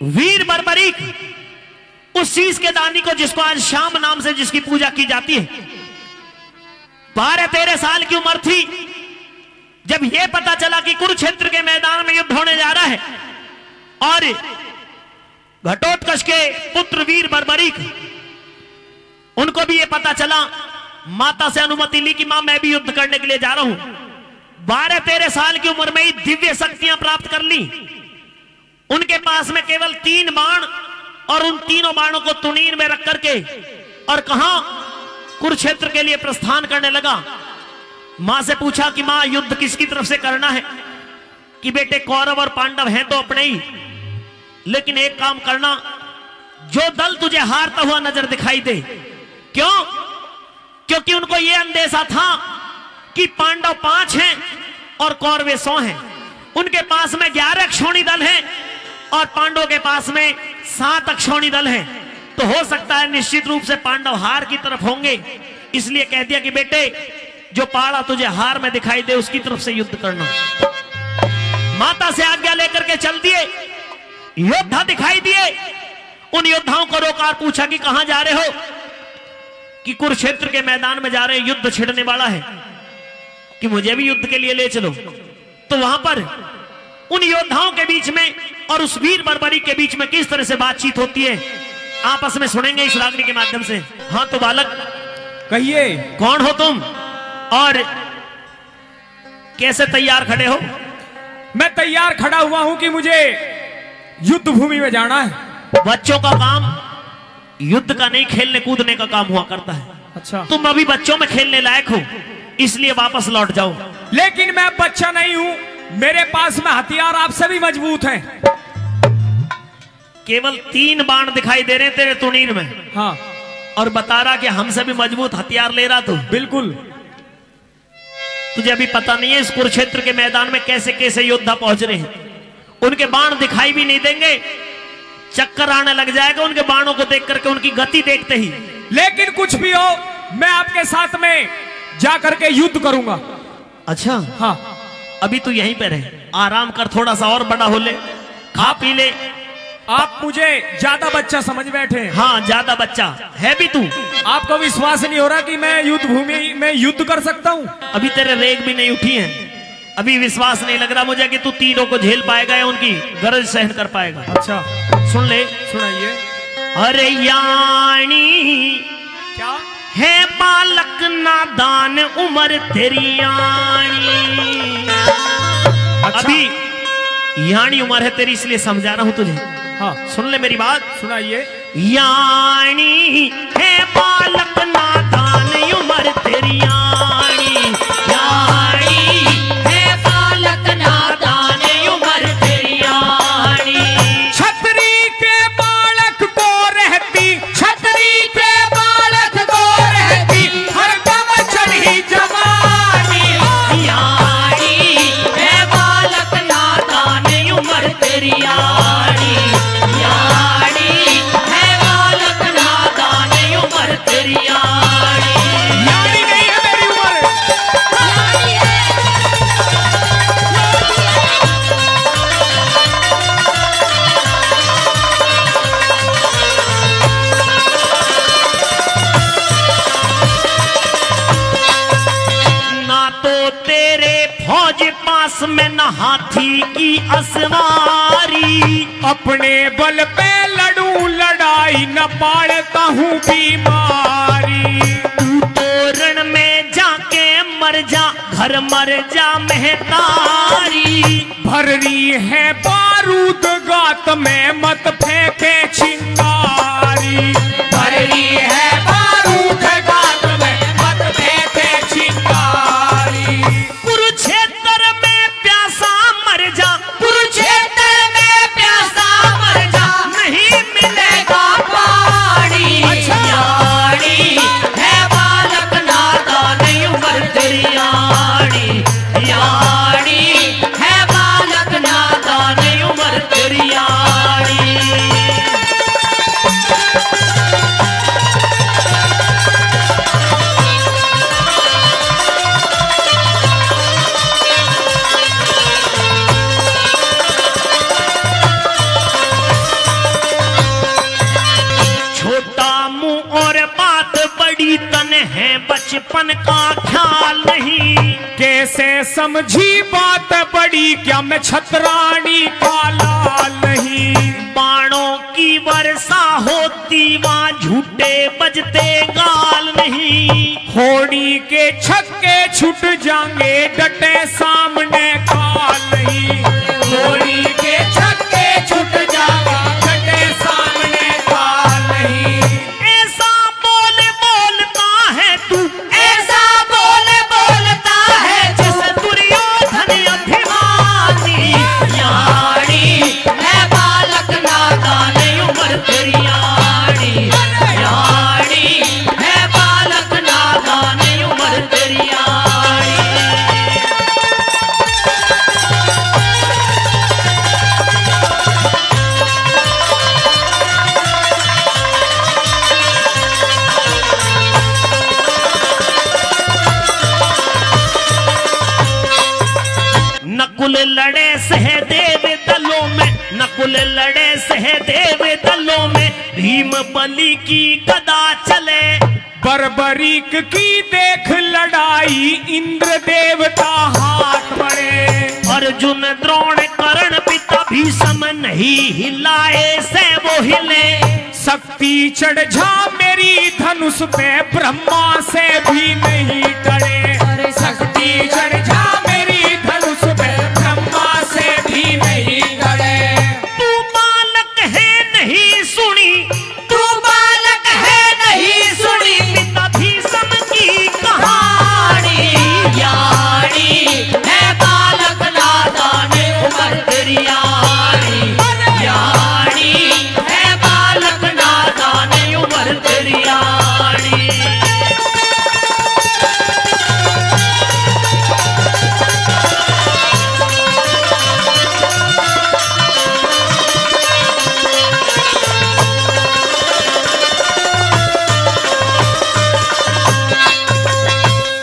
वीर बर्बरीक, उस शीश के दानी को जिसको आज श्याम नाम से जिसकी पूजा की जाती है, 12-13 साल की उम्र थी जब यह पता चला कि कुरुक्षेत्र के मैदान में युद्ध होने जा रहा है और घटोत्कच के पुत्र वीर बर्बरीक, उनको भी यह पता चला, माता से अनुमति ली कि मां मैं भी युद्ध करने के लिए जा रहा हूं। 12-13 साल की उम्र में ही दिव्य शक्तियां प्राप्त कर ली। उनके पास में केवल 3 बाण और उन तीनों बाणों को तुनीर में रख करके और कहां कुरुक्षेत्र के लिए प्रस्थान करने लगा। मां से पूछा कि मां युद्ध किसकी तरफ से करना है? कि बेटे कौरव और पांडव हैं तो अपने ही, लेकिन एक काम करना, जो दल तुझे हारता हुआ नजर दिखाई दे। क्यों? क्योंकि उनको यह अंदेशा था कि पांडव 5 हैं और कौरव 100 हैं। उनके पास में 11 अक्षौणी दल हैं और पांडवों के पास में 7 अक्षौणी दल हैं। तो हो सकता है निश्चित रूप से पांडव हार की तरफ होंगे। इसलिए कह दिया कि बेटे जो पहाड़ा तुझे हार में दिखाई दे उसकी तरफ से युद्ध करना। माता से आज्ञा लेकर के चल दिए। योद्धा दिखाई दिए। उन योद्धाओं को रोका और पूछा कि कहां जा रहे हो? कि कुरुक्षेत्र के मैदान में जा रहे, युद्ध छिड़ने वाला है, कि मुझे भी युद्ध के लिए ले चलो। तो वहां पर उन योद्धाओं के बीच में और उस वीर बर्बरीक के बीच में किस तरह से बातचीत होती है आपस में सुनेंगे इस रागनी के माध्यम से। हाँ तो बालक कहिए, कौन हो तुम और कैसे तैयार खड़े हो? मैं तैयार खड़ा हुआ हूं कि मुझे युद्ध भूमि में जाना है। बच्चों का काम युद्ध का नहीं, खेलने कूदने का काम हुआ करता है। अच्छा, तुम अभी बच्चों में खेलने लायक हो, इसलिए वापस लौट जाओ। लेकिन मैं बच्चा नहीं हूं, मेरे पास में हथियार आपसे भी मजबूत हैं। केवल 3 बाण दिखाई दे रहे हैं तेरे तुनीर में। हाँ, और बता रहा कि हमसे भी मजबूत हथियार ले रहा तू। बिल्कुल। तुझे अभी पता नहीं है इस कुरुक्षेत्र के मैदान में कैसे कैसे योद्धा पहुंच रहे हैं। उनके बाण दिखाई भी नहीं देंगे, चक्कर आने लग जाएगा उनके बाणों को देख करके, उनकी गति देखते ही। लेकिन कुछ भी हो, मैं आपके साथ में जाकर के युद्ध करूंगा। अच्छा, हाँ, अभी तू यहीं पे रहे, आराम कर, थोड़ा सा और बड़ा हो ले, खा पी ले। आप मुझे ज्यादा बच्चा समझ बैठे हैं। हाँ, ज्यादा बच्चा है भी तू। आपको विश्वास नहीं हो रहा कि मैं युद्ध भूमि में युद्ध कर सकता हूँ? अभी तेरे रेग भी नहीं उठी है, अभी विश्वास नहीं लग रहा मुझे कि तू तीनों को झेल पाएगा या उनकी गरज सहन कर पाएगा। अच्छा, सुन ले, सुनाइए। अरे यानी क्या है बालक नादान, उम्र तेरी यानी। अच्छा। अभी यानी उम्र है तेरी, इसलिए समझा रहा हूं तुझे। हाँ, सुन ले मेरी बात, सुनाइए। यानी है बालक नादान, उम्र तेरी यानी। यानी है बालक नादान, उम्र तेरी यानी। छतरी के बालक को रहती, छतरी पे बालक को रहती, हर दम चढ़ी जवानी। यानी है बालक नादान, उम्र तेरी यानी। यानी है बालक नादान, उम्र तेरी यानी। यानी नहीं है मेरी उम्र। ना तो तेरे फौज पास में न हाथी की असवारी, अपने बल पे लड़ूं लड़ाई, न पाड़ता हूँ बीमारी। तू तो रण में जाके मर जा, घर मर जा महतारी। भर रही है बारूद गात में, मत फेंके चिंगारी। भर रही है बारूद गात में, मत फेंके चिंगारी। कुरुक्षेत्र में प्यासा मर जा, कुरुक्षेत्र में प्यासा मर जा, नहीं मिलेगा पानी। यानी है बालक नादान, उम्र तेरी यानी। यानी है बालक नादान, उम्र तेरी यानी। बचपन का ख्याल नहीं। कैसे समझी बात बड़ी, क्या मैं छतरानी का लाल नहीं। बाणों की वर्षा होती वहां झूठे बजते गाल नहीं। होड़ी के छक्के छूट जाएंगे डटे सामने काल नहीं। होड़ी के छक्के छूट जाएंगे डटे सामने काल नहीं। ऐसा बोल बोलता है तू, ऐसा बोल बोलता है जैसे दुर्योधन अभिमानी। यारी है बालक नादान उम्र तेरी यारी। यारी है बालक नादान उम्र तेरी यारी। नकुल लड़े सहदेव दलों में, नकुल लड़े सहदेव दलों में, भीम बलि की गदा चले। बर्बरीक की देख लड़ाई, इंद्र देवता हाथ बढ़े। अर्जुन द्रोण कर्ण पिता भीष्म नहीं हिलाए से वो हिले। शक्ति चढ़ जा मेरी धनुष पे, ब्रह्मा से भी नहीं डरे। शक्ति चढ़ जा मेरी धनुष पे, ब्रह्मा से भी नहीं डरे। तू बालक है नहीं सुनी, तू बालक है नहीं सुनी पिता भीष्म की कहानी। यारी है बालक नादान उम्र तेरी यारी। यारी है बालक नादान उम्र तेरी यारी।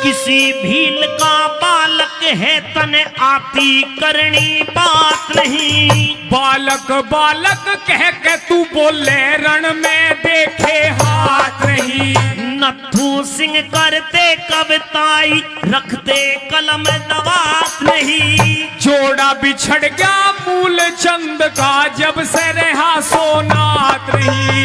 किसी भील का बालक है तने आती करनी बात नहीं। बालक बालक कह के तू बोले, रण में देखे हाथ नहीं। नथु सिंह करते कविताई, रखते कलम दवात नहीं। जोड़ा बिछड़ गया मूल चंद का, जब से रहा सोनात नहीं।